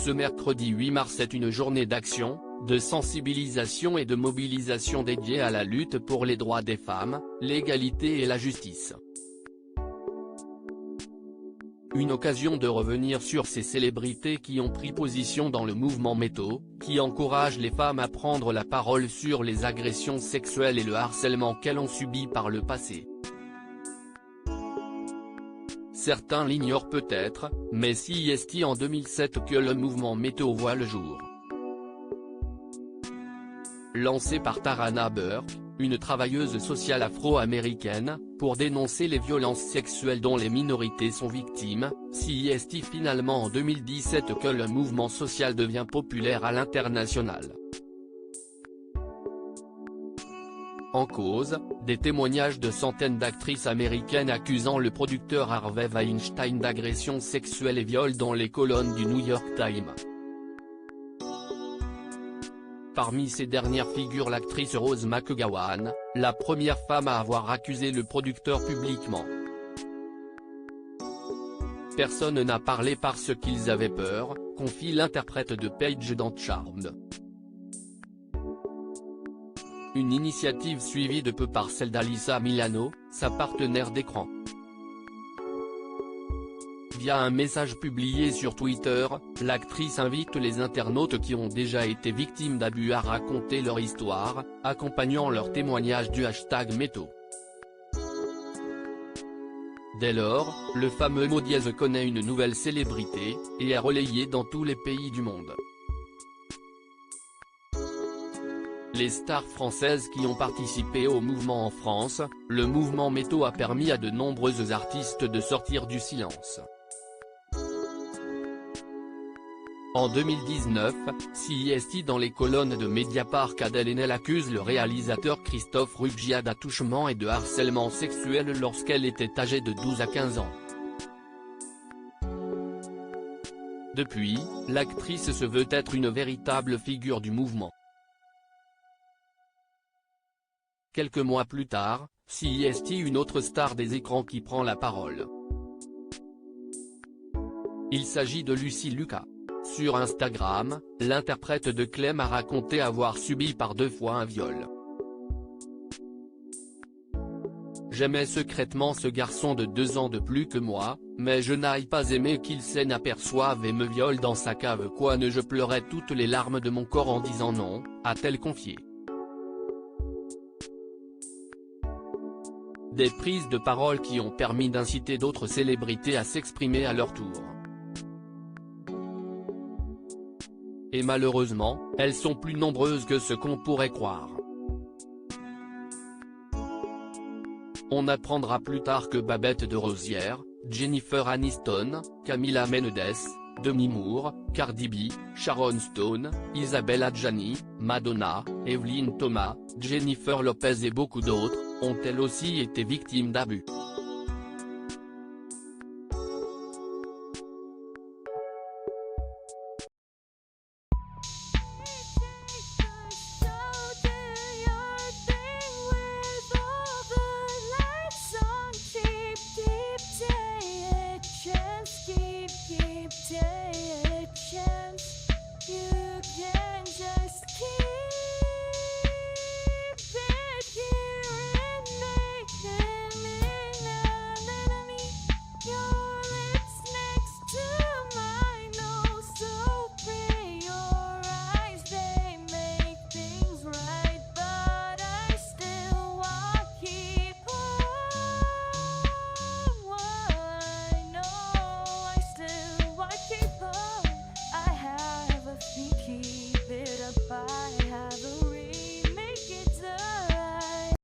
Ce mercredi 8 mars est une journée d'action, de sensibilisation et de mobilisation dédiée à la lutte pour les droits des femmes, l'égalité et la justice. Une occasion de revenir sur ces célébrités qui ont pris position dans le mouvement MeToo, qui encourage les femmes à prendre la parole sur les agressions sexuelles et le harcèlement qu'elles ont subi par le passé. Certains l'ignorent peut-être, mais c'est en 2007 que le mouvement MeToo voit le jour. Lancé par Tarana Burke, une travailleuse sociale afro-américaine, pour dénoncer les violences sexuelles dont les minorités sont victimes, c'est finalement en 2017 que le mouvement social devient populaire à l'international. En cause, des témoignages de centaines d'actrices américaines accusant le producteur Harvey Weinstein d'agressions sexuelles et viols dans les colonnes du New York Times. Parmi ces dernières figure l'actrice Rose McGowan, la première femme à avoir accusé le producteur publiquement. Personne n'a parlé parce qu'ils avaient peur, confie l'interprète de Paige dans Charmed. Une initiative suivie de peu par celle d'Alyssa Milano, sa partenaire d'écran. Via un message publié sur Twitter, l'actrice invite les internautes qui ont déjà été victimes d'abus à raconter leur histoire, accompagnant leur témoignage du #MeToo. Dès lors, le fameux mot dièse connaît une nouvelle célébrité, et est relayé dans tous les pays du monde. Les stars françaises qui ont participé au mouvement en France, le mouvement MeToo a permis à de nombreuses artistes de sortir du silence. En 2019, dans les colonnes de Mediapart, Adèle Haenel accuse le réalisateur Christophe Ruggia d'attouchement et de harcèlement sexuel lorsqu'elle était âgée de 12 à 15 ans. Depuis, l'actrice se veut être une véritable figure du mouvement. Quelques mois plus tard, une autre star des écrans qui prend la parole. Il s'agit de Lucy Lucas. Sur Instagram, l'interprète de Clem a raconté avoir subi par 2 fois un viol. J'aimais secrètement ce garçon de 2 ans de plus que moi, mais je n'ai pas aimé qu'il s'en aperçoive et me viole dans sa cave. Je pleurais toutes les larmes de mon corps en disant non, a-t-elle confié. Des prises de parole qui ont permis d'inciter d'autres célébrités à s'exprimer à leur tour. Et malheureusement, elles sont plus nombreuses que ce qu'on pourrait croire. On apprendra plus tard que Babette de Rosière, Jennifer Aniston, Camila Mendes, Demi Moore, Cardi B, Sharon Stone, Isabelle Adjani, Madonna, Evelyn Thomas, Jennifer Lopez et beaucoup d'autres, ont elles aussi été victimes d'abus.